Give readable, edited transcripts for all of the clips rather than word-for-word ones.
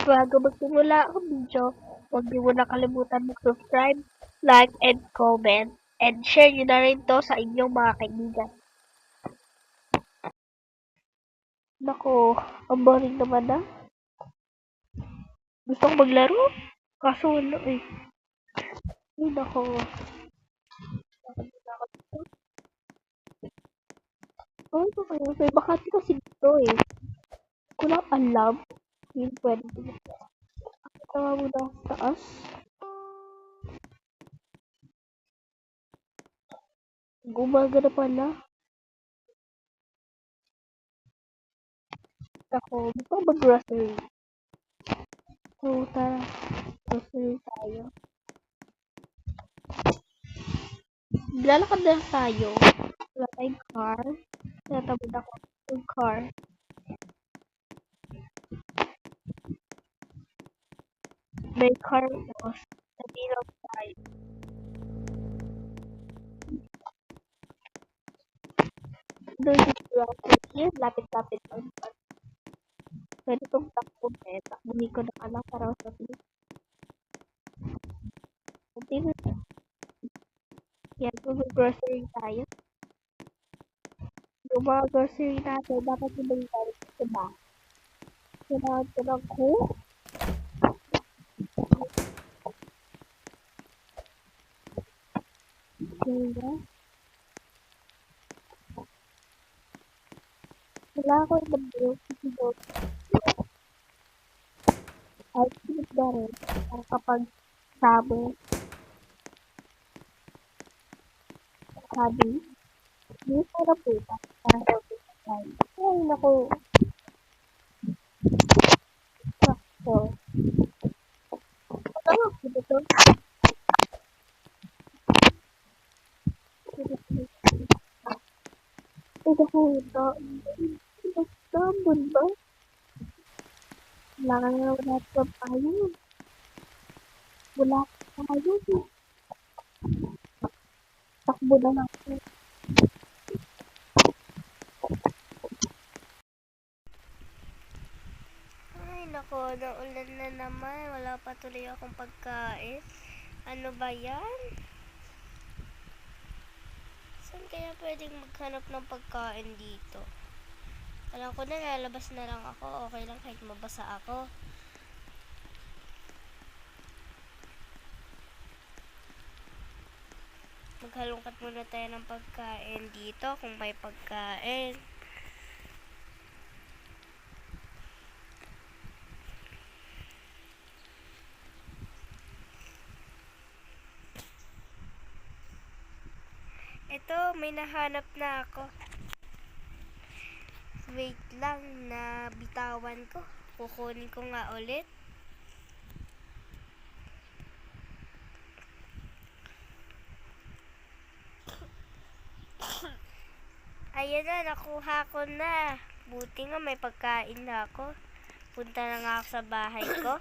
Bago magsimula ang video, huwag niyo muna kalimutan mag-subscribe, like, and comment. And share niyo na rin to sa inyong mga kaibigan. Nako, ang boring naman na. Gusto ko maglaro, kaso wala eh. Ay, nako. Ay, ito kayo. May Makati kasi dito eh. Ko lang alam. Yung pwede ko. Tawa mo na sa taas. Gumaga na pala. Ako, gusto ko mag-grocery. So, tara. Grocery tayo. Lalakad na tayo. Wala tayong car. Natamad ako yung car. May car na. Nabiraw tayo. Doon dito lang. Here, lapit-lapit lang. Pwede itong takbo eh. Takbuhin ko na alam para sa bilis. Hindi na. Yan, kung grocery tayo. Yung mga grocery natin, dapat ibang tayo sa bahay. Kailangan ko ng cook. Kaya, wala ko yung milk kasi milk. Ay, sinip na rin. Para kapag sabi, hindi ko na po ito. Para healthy sa tayo. Ay, naku. Sakto. Ano, ito. Ito po ito. Ito, tambon ba? Kailangan na natin tayo. Wala tayo. Takbo na natin. Ay, nako, naulan na naman. Wala pa tuloy akong pagkain. Ano ba yan? Saan kaya pwedeng maghanap ng pagkain dito? Alam ko na, lalabas na lang ako. Okay lang kahit mabasa ako. Maghalungkat muna tayo ng pagkain dito kung may pagkain. Ito, may nahanap na ako. Wait lang, na bitawan ko. Kukunin ko nga ulit. Ayan na, nakuha ko na. Buti nga may pagkain na ako. Punta na nga ako sa bahay ko.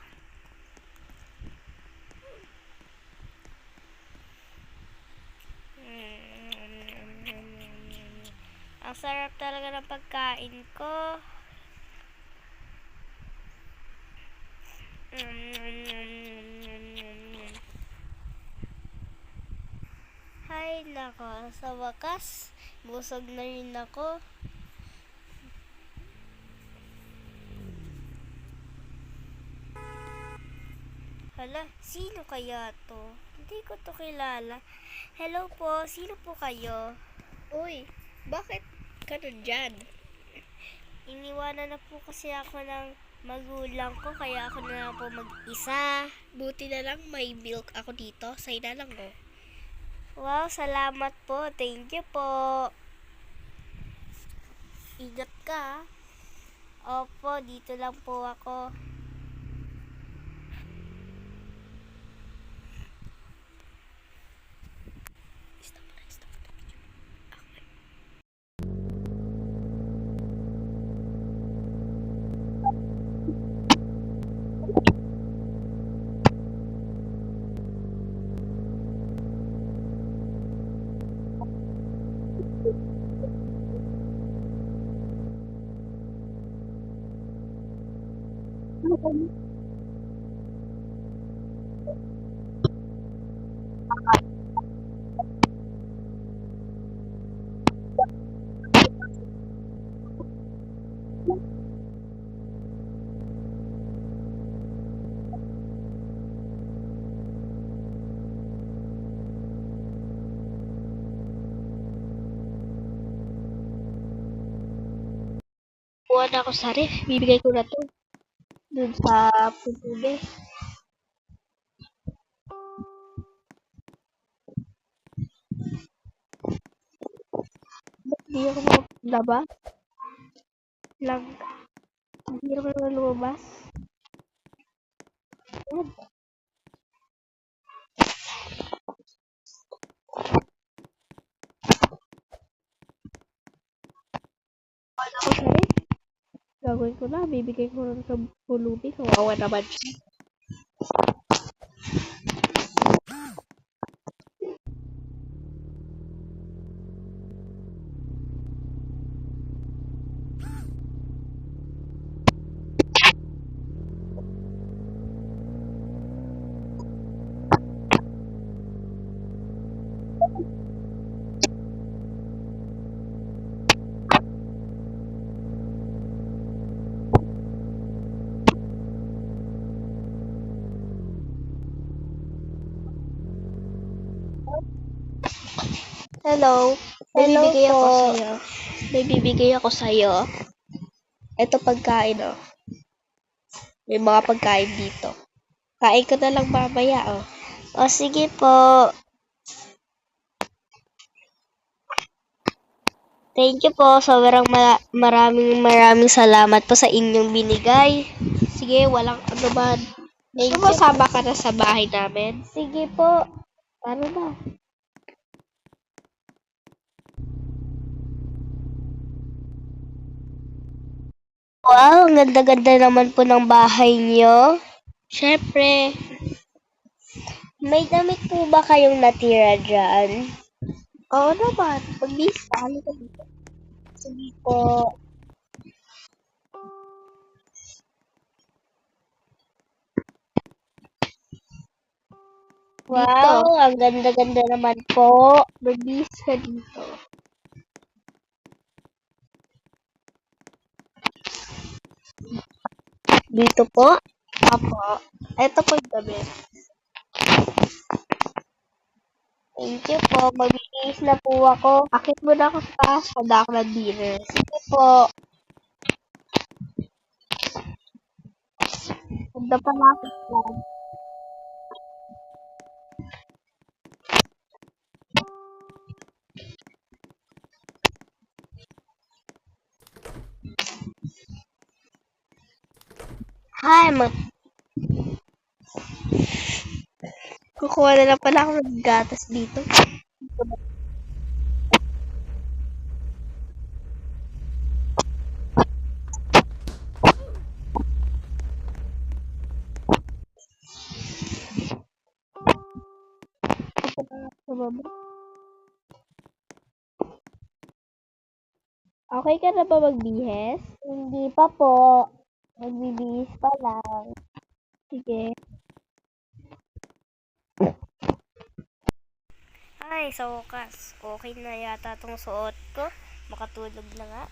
Ang sarap talaga ng pagkain ko. Hay nako, sa wakas, busog na rin ako. Hala, sino kaya to? Hindi ko to kilala. Hello po, sino po kayo? Uy, bakit ka dyan? Iniwanan na po kasi ako ng magulang ko, kaya ako na lang po mag-isa. Buti na lang may milk ako dito. Sa'yo na lang oh. Wow, salamat po. Thank you po. Ingat ka. Opo, dito lang po ako. kukuha na ako sa ref. Bibigay ko na to. Dun sa pupube. Ba't di ako maglaba? Lang. Hindi ako naman lumabas. Ayan. Wala ako sa ref. Gagawin ko na. Bibigay ko na sa pulubi. Kawawa naman siya. Hello. Hello May po. sa'yo. May bibigay ako sa'yo. Ito pagkain, oh. May mga pagkain dito. Kain ko na lang mamaya, oh. O, sige po. Thank you po. Sobrang maraming salamat po sa inyong binigay. Sige, walang ano man. Thank Gusto mo you. sama ka na sa bahay namin? Sige po. Tara na. Wow, ang ganda-ganda naman po ng bahay niyo. Siyempre. May damit po ba kayong natira dyan? Oo naman. Pag-lista, halika dito. Sige po. Wow, ang ganda-ganda naman po. Mag-list ka dito. Dito po. Apo. Ito po yung damit. Thank you po. Magbibihis na po ako. Akit mo na ako sa taas. Handa ako ng dinner. Sige po. Handa pa na ako dyan. Hi, Kukuha na lang pala ako ng gatas dito. Sa baba. Okay ka na ba magbihes? Hindi pa po. Magbibihis pa lang. Sige. Ay, sa wakas. Okay na yata tong suot ko. Makatulog na nga.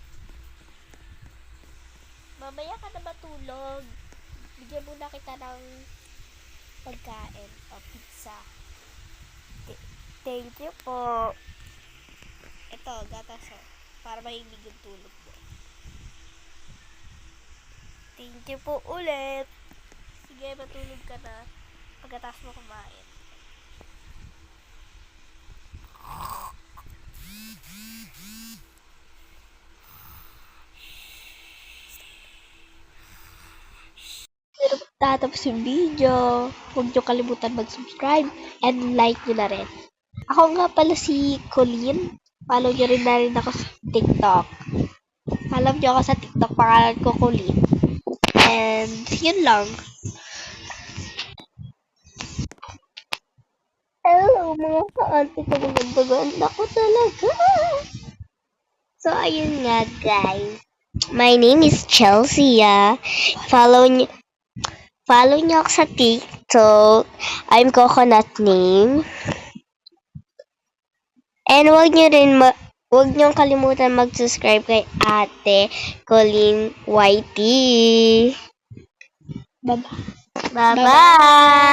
Mamaya ka na matulog. Bigyan muna kita ng pagkain o pizza. Thank you po. Ito, gatas o. Para mahilig yung tulog mo. Thank you po ulit. Sige, matulog ka na. Pagkatapos mo kumain. Pero tatapos yung video, huwag niyo kalimutan mag-subscribe and like nyo na rin. Ako nga pala si Colleen. Follow nyo rin na rin ako sa TikTok. Alam nyo ako sa TikTok, pangalan ko Colleen. And yun lang. Hello, mga ka-auntie ko. Maganda ko talaga. So, ayun nga, guys. My name is Chelsea, Follow niyo ako sa TikTok. I'm Coconut Name. And huwag niyo kalimutan mag-subscribe kay Ate Colleen YT. Bye-bye. Bye-bye!